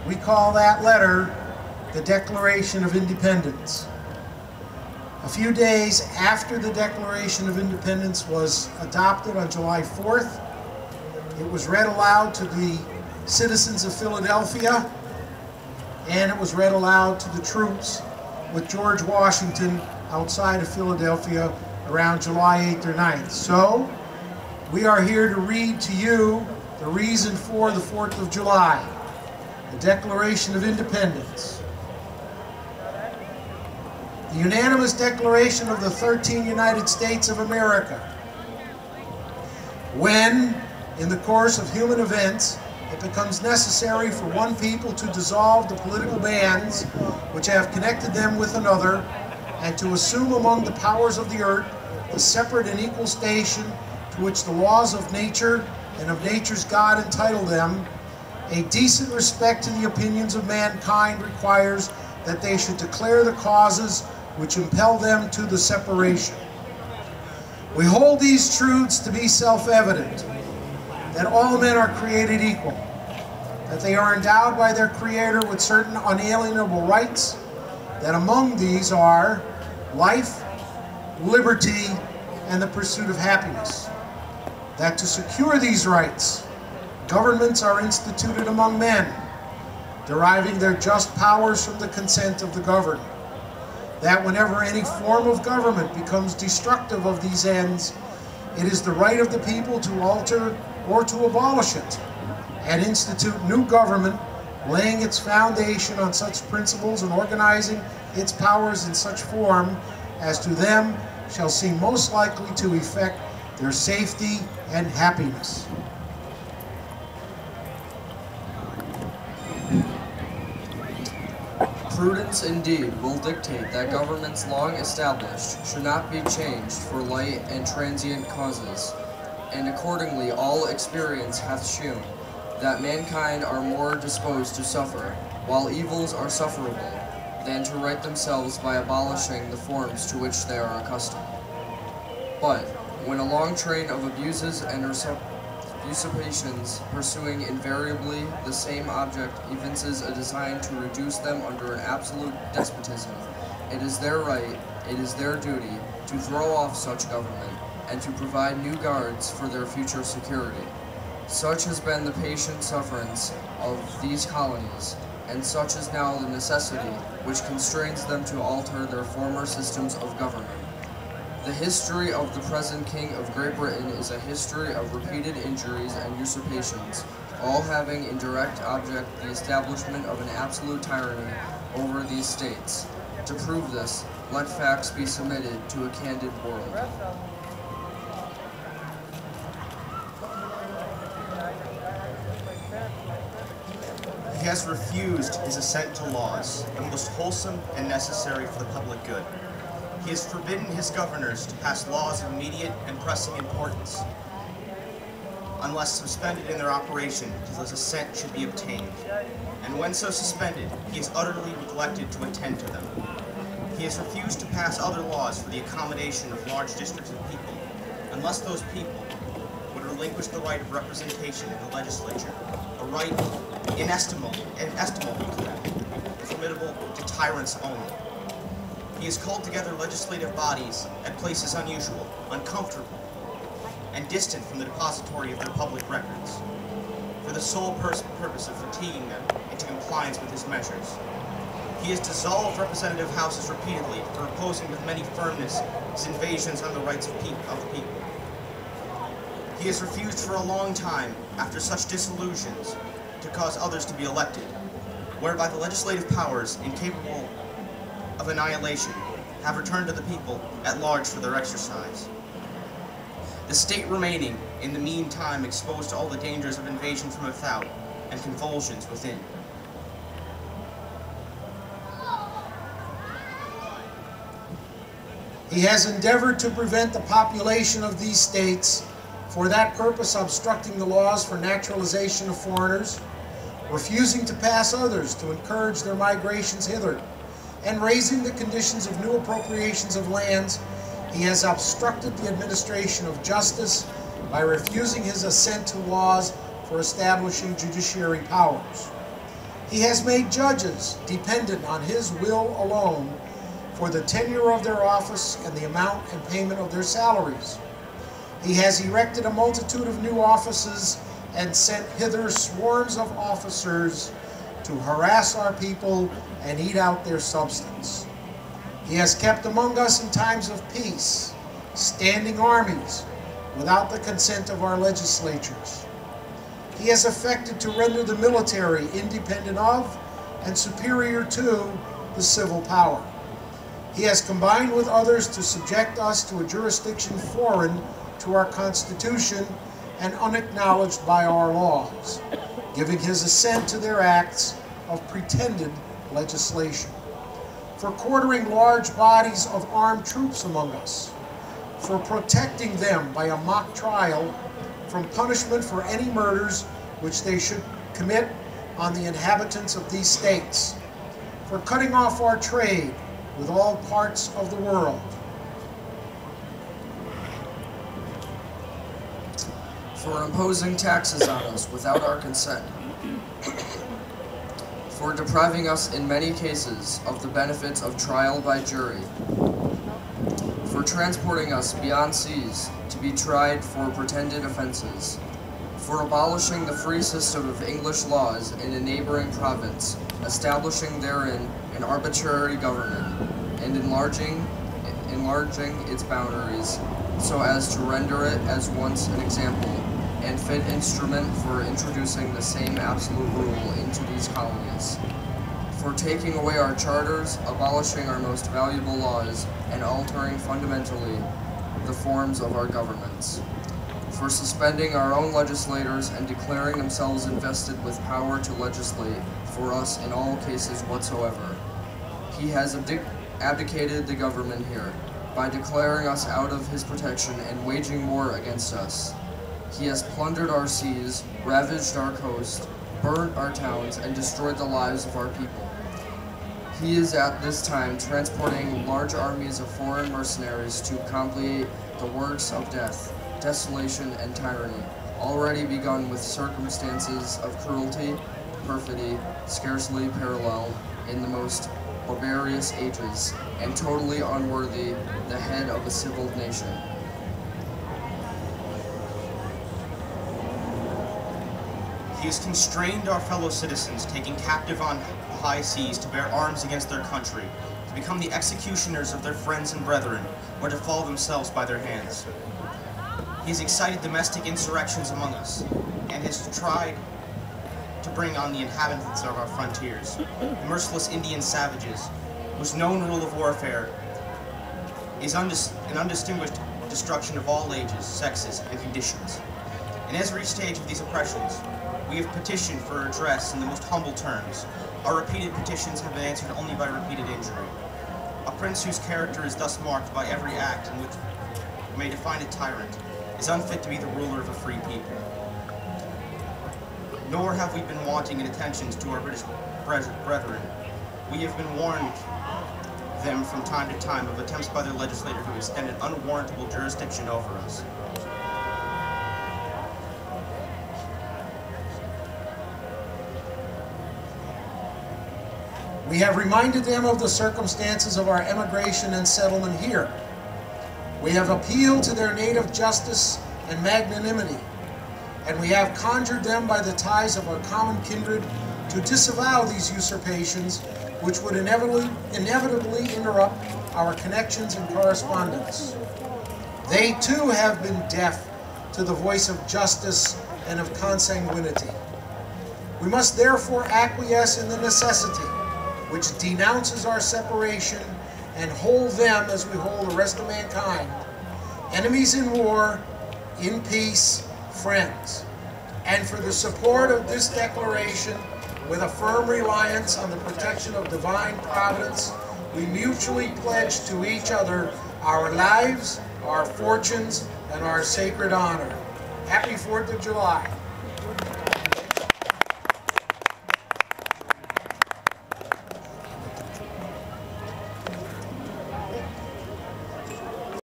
We call that letter the Declaration of Independence. A few days after the Declaration of Independence was adopted on July 4th, it was read aloud to the citizens of Philadelphia, and it was read aloud to the troops with George Washington outside of Philadelphia around July 8th or 9th. So, we are here to read to you the reason for the 4th of July, the Declaration of Independence. The unanimous declaration of the 13 United States of America. When, in the course of human events, it becomes necessary for one people to dissolve the political bands which have connected them with another, and to assume among the powers of the earth the separate and equal station to which the laws of nature and of nature's God entitle them, a decent respect to the opinions of mankind requires that they should declare the causes which impel them to the separation. We hold these truths to be self-evident, that all men are created equal, that they are endowed by their Creator with certain unalienable rights, that among these are life, liberty, and the pursuit of happiness, that to secure these rights, governments are instituted among men, deriving their just powers from the consent of the governed, that whenever any form of government becomes destructive of these ends, it is the right of the people to alter or to abolish it, and institute new government, laying its foundation on such principles and organizing its powers in such form as to them shall seem most likely to effect their safety and happiness. Prudence indeed will dictate that governments long established should not be changed for light and transient causes, and accordingly all experience hath shewn that mankind are more disposed to suffer, while evils are sufferable, than to right themselves by abolishing the forms to which they are accustomed. But when a long train of abuses and usurpations, pursuing invariably the same object, evinces a design to reduce them under an absolute despotism, it is their right, it is their duty, to throw off such government, and to provide new guards for their future security. Such has been the patient sufferance of these colonies, and such is now the necessity which constrains them to alter their former systems of government. The history of the present King of Great Britain is a history of repeated injuries and usurpations, all having in direct object the establishment of an absolute tyranny over these states. To prove this, let facts be submitted to a candid world. He has refused his assent to laws, the most wholesome and necessary for the public good. He has forbidden his governors to pass laws of immediate and pressing importance, unless suspended in their operation till his assent should be obtained. And when so suspended, he has utterly neglected to attend to them. He has refused to pass other laws for the accommodation of large districts of people, unless those people would relinquish the right of representation in the legislature, a right inestimable to them, formidable to tyrants only. He has called together legislative bodies at places unusual, uncomfortable, and distant from the depository of their public records, for the sole purpose of fatiguing them into compliance with his measures. He has dissolved representative houses repeatedly for opposing with many firmness his invasions on the rights of the people. He has refused for a long time, after such dissolutions, to cause others to be elected, whereby the legislative powers, incapable of annihilation, have returned to the people at large for their exercise. The state remaining, in the meantime, exposed to all the dangers of invasion from without and convulsions within. He has endeavored to prevent the population of these states, for that purpose obstructing the laws for naturalization of foreigners, refusing to pass others to encourage their migrations hither, and raising the conditions of new appropriations of lands. He has obstructed the administration of justice by refusing his assent to laws for establishing judiciary powers. He has made judges dependent on his will alone for the tenure of their office and the amount and payment of their salaries. He has erected a multitude of new offices and sent hither swarms of officers to harass our people and eat out their substance. He has kept among us in times of peace standing armies without the consent of our legislatures. He has affected to render the military independent of and superior to the civil power. He has combined with others to subject us to a jurisdiction foreign to our Constitution and unacknowledged by our laws, giving his assent to their acts of pretended legislation, for quartering large bodies of armed troops among us, for protecting them by a mock trial from punishment for any murders which they should commit on the inhabitants of these states, for cutting off our trade with all parts of the world, for imposing taxes on us without our consent, for depriving us in many cases of the benefits of trial by jury, for transporting us beyond seas to be tried for pretended offenses, for abolishing the free system of English laws in a neighboring province, establishing therein an arbitrary government, and enlarging its boundaries so as to render it as once an example and fit instrument for introducing the same absolute rule into these colonies, for taking away our charters, abolishing our most valuable laws, and altering fundamentally the forms of our governments, for suspending our own legislators and declaring themselves invested with power to legislate for us in all cases whatsoever. He has abdicated the government here by declaring us out of his protection and waging war against us. He has plundered our seas, ravaged our coast, burnt our towns, and destroyed the lives of our people. He is at this time transporting large armies of foreign mercenaries to complete the works of death, desolation, and tyranny, already begun with circumstances of cruelty, perfidy, scarcely paralleled in the most barbarous ages, and totally unworthy the head of a civil nation. He has constrained our fellow citizens, taking captive on the high seas to bear arms against their country, to become the executioners of their friends and brethren, or to fall themselves by their hands. He has excited domestic insurrections among us, and has tried to bring on the inhabitants of our frontiers, the merciless Indian savages, whose known rule of warfare is an undistinguished destruction of all ages, sexes, and conditions. In every stage of these oppressions, we have petitioned for redress in the most humble terms. Our repeated petitions have been answered only by repeated injury. A prince whose character is thus marked by every act in which we may define a tyrant is unfit to be the ruler of a free people. Nor have we been wanting in attentions to our British brethren. We have been warned them from time to time of attempts by their legislator to extend an unwarrantable jurisdiction over us. We have reminded them of the circumstances of our emigration and settlement here. We have appealed to their native justice and magnanimity, and we have conjured them by the ties of our common kindred to disavow these usurpations, which would inevitably interrupt our connections and correspondence. They too have been deaf to the voice of justice and of consanguinity. We must therefore acquiesce in the necessity which denounces our separation and hold them as we hold the rest of mankind, enemies in war, in peace, friends. And for the support of this declaration, with a firm reliance on the protection of divine providence, we mutually pledge to each other our lives, our fortunes, and our sacred honor. Happy 4th of July.